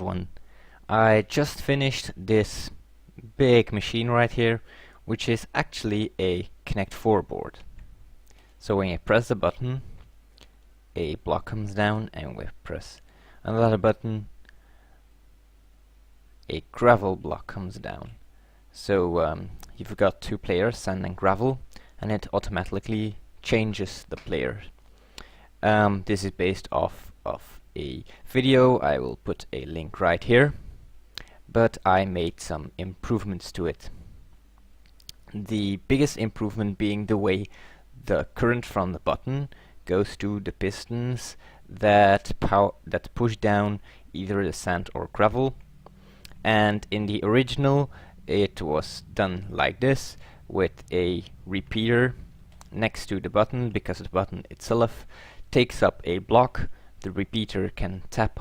everyone. I just finished this big machine right here, which is actually a Connect 4 board. So when you press the button, a block comes down, and we press another button, a gravel block comes down. So you've got two players, sand and gravel, and it automatically changes the player. This is based off of a video. I will put a link right here, but I made some improvements to it. The biggest improvement being the way the current from the button goes to the pistons that push down either the sand or gravel. And in the original it was done like this, with a repeater next to the button, because the button itself takes up a block. The repeater can tap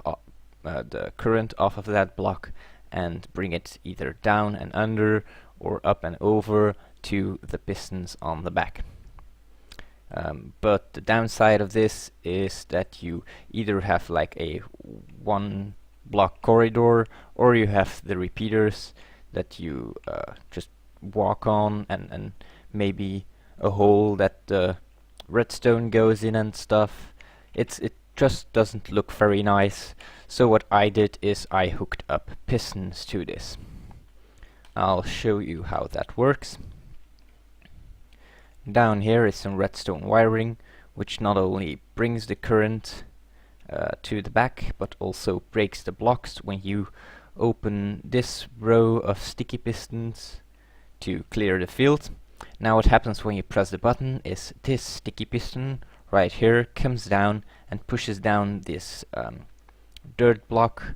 the current off of that block and bring it either down and under or up and over to the pistons on the back. But the downside of this is that you either have like a one block corridor, or you have the repeaters that you just walk on, and maybe a hole that the redstone goes in and stuff. It just doesn't look very nice. So what I did is I hooked up pistons to this. I'll show you how that works. Down here is some redstone wiring, which not only brings the current to the back, but also breaks the blocks when you open this row of sticky pistons to clear the field. Now what happens when you press the button is this sticky piston right here comes down and pushes down this dirt block,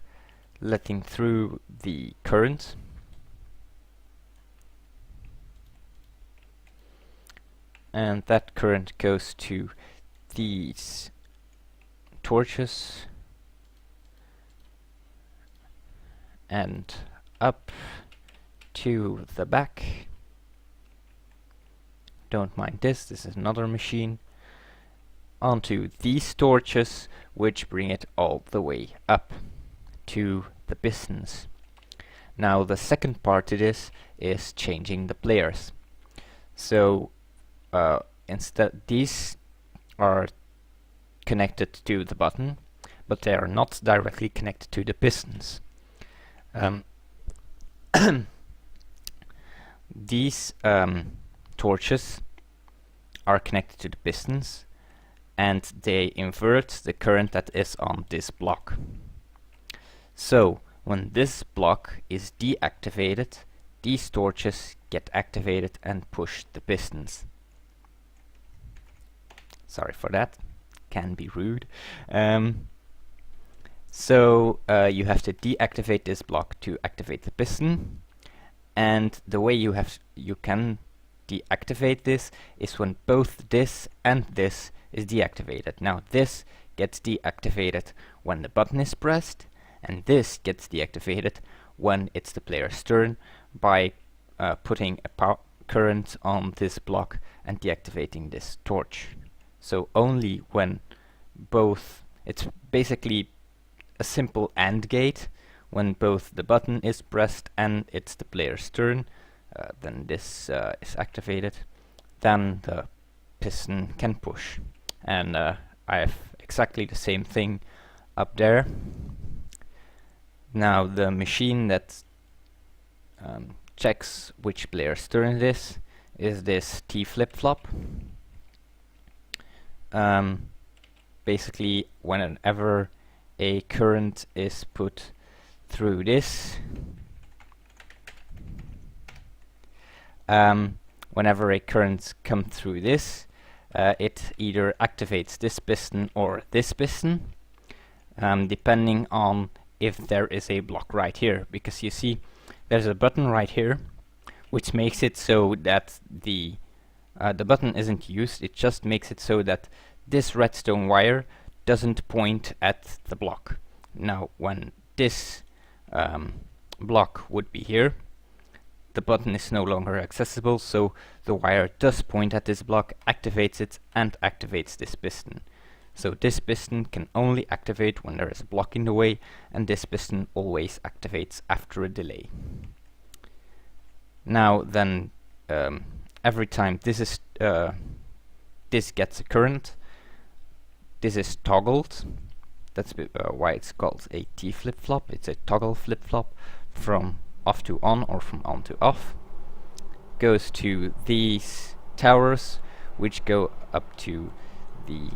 letting through the current. And that current goes to these torches and up to the back. Don't mind this is another machine. Onto these torches, which bring it all the way up to the pistons. Now the second part to this is changing the players. So instead, these are connected to the button, but they are not directly connected to the pistons. These torches are connected to the pistons, and they invert the current that is on this block. So when this block is deactivated, these torches get activated and push the pistons. Sorry for that, can be rude. So you have to deactivate this block to activate the piston, and the way you can deactivate this is when both this and this is deactivated. Now this gets deactivated when the button is pressed, and this gets deactivated when it's the player's turn by putting a current on this block and deactivating this torch. So only when both, it's basically a simple AND gate. When both the button is pressed and it's the player's turn, then this is activated, then the piston can push. And I have exactly the same thing up there. Now the machine that checks which player's turn it is this T flip-flop. Basically, whenever a current is put through this, whenever a current comes through this, it either activates this piston or this piston, depending on if there is a block right here. Because you see, there's a button right here, which makes it so that the button isn't used. It just makes it so that this redstone wire doesn't point at the block. Now when this block would be here, the button is no longer accessible, so the wire does point at this block, activates it, and activates this piston. So this piston can only activate when there is a block in the way, and this piston always activates after a delay. Now then, every time this gets a current, this is toggled. That's why it's called a T flip-flop. It's a toggle flip-flop from off to on or from on to off. Goes to these towers, which go up to the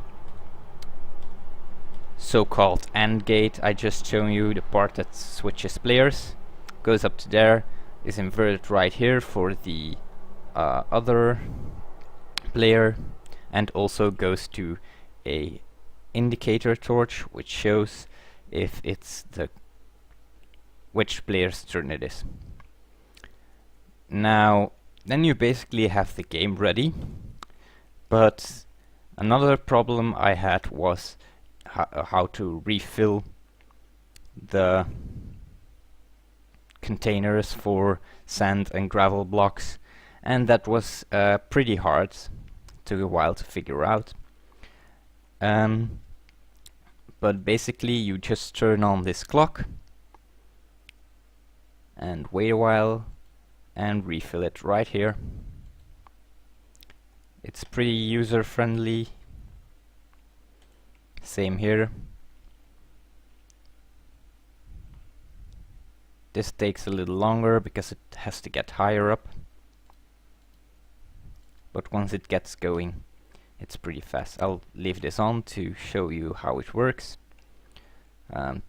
so-called AND gate I just shown you, the part that switches players. Goes up to there, is inverted right here for the other player, and also goes to a indicator torch which shows if it's which player's turn it is. Now then you basically have the game ready, but another problem I had was how to refill the containers for sand and gravel blocks, and that was pretty hard. Took a while to figure out. But basically you just turn on this clock and wait a while and refill it right here. It's pretty user friendly. Same here. This takes a little longer because it has to get higher up, but once it gets going, it's pretty fast. I'll leave this on to show you how it works.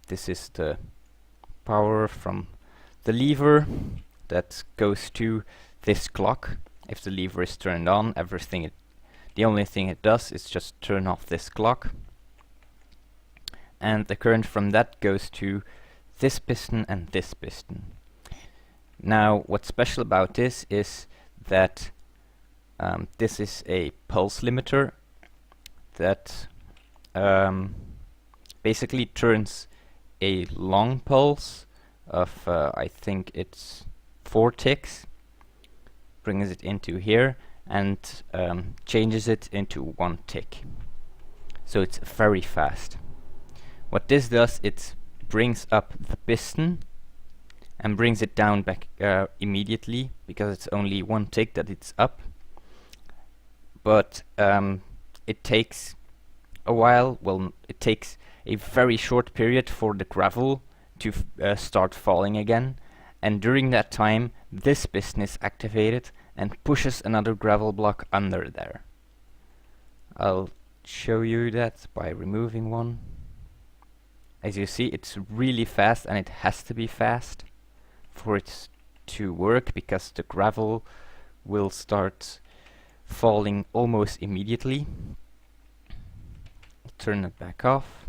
This is the power from the lever that goes to this clock. If the lever is turned on, the only thing it does is just turn off this clock. And the current from that goes to this piston and this piston. Now, what's special about this is that this is a pulse limiter that basically turns a long pulse of I think it's 4 ticks, brings it into here, and changes it into 1 tick. So it's very fast. What this does, it brings up the piston and brings it down back immediately, because it's only 1 tick that it's up. But it takes a while. Well, it takes a very short period for the gravel to start falling again, and during that time this piston is activated and pushes another gravel block under there. I'll show you that by removing one. As you see, it's really fast, and it has to be fast for it to work, because the gravel will start falling almost immediately. I'll turn it back off.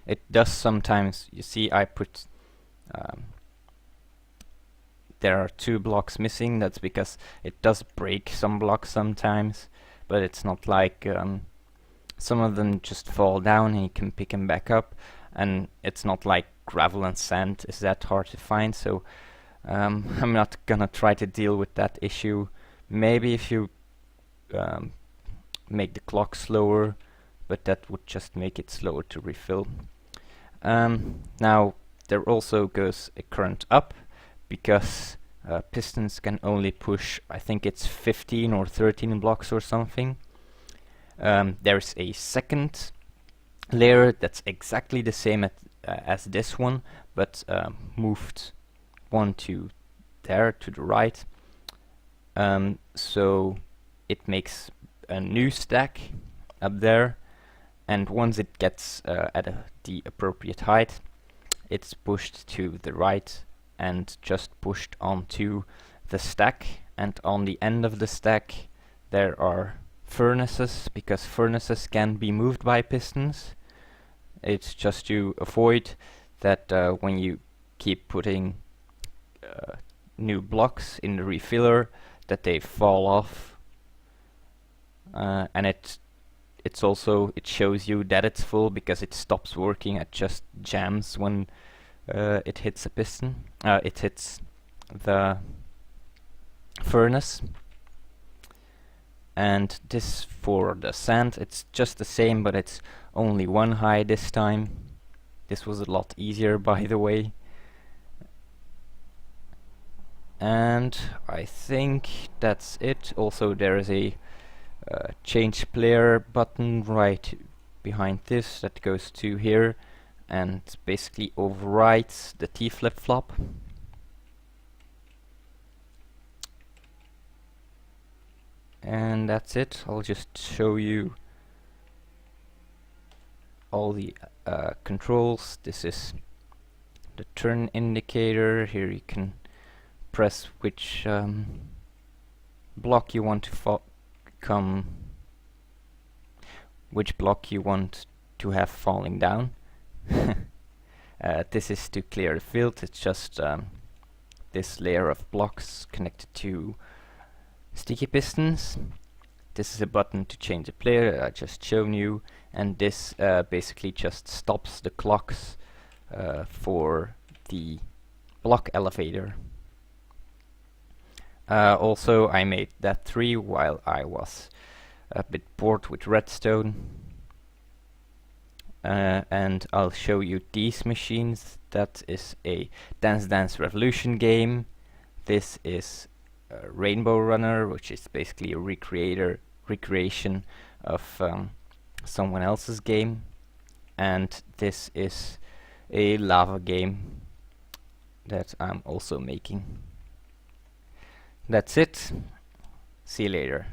It does sometimes, you see I put there are 2 blocks missing. That's because it does break some blocks sometimes, but it's not like some of them just fall down and you can pick them back up, and it's not like gravel and sand is that hard to find, so I'm not gonna try to deal with that issue. Maybe if you make the clock slower, but that would just make it slower to refill. Now there also goes a current up, because pistons can only push, I think it's 15 or 13 blocks or something. There's a second layer that's exactly the same as this one, but moved 1 to there to the right. So it makes a new stack up there, and once it gets at the appropriate height, it's pushed to the right and just pushed onto the stack. And on the end of the stack there are furnaces, because furnaces can be moved by pistons. It's just to avoid that when you keep putting new blocks in the refiller, that they fall off. And it shows you that it's full, because it stops working. It just jams when it hits a piston. It hits the furnace. And this for the sand, it's just the same, but it's only 1 high this time. This was a lot easier, by the way. And I think that's it. Also, there is a change player button right behind this that goes to here and basically overrides the T flip-flop. And that's it. I'll just show you all the controls. This is the turn indicator. Here you can press which block you want to which block you want to have falling down. This is to clear the field. It's just this layer of blocks connected to sticky pistons. This is a button to change the player I just shown you, and this basically just stops the clocks for the block elevator. Also, I made that 3 while I was a bit bored with redstone. And I'll show you these machines. That is a Dance Dance Revolution game. This is a Rainbow Runner, which is basically a recreation of someone else's game. And this is a lava game that I'm also making. That's it. See you later.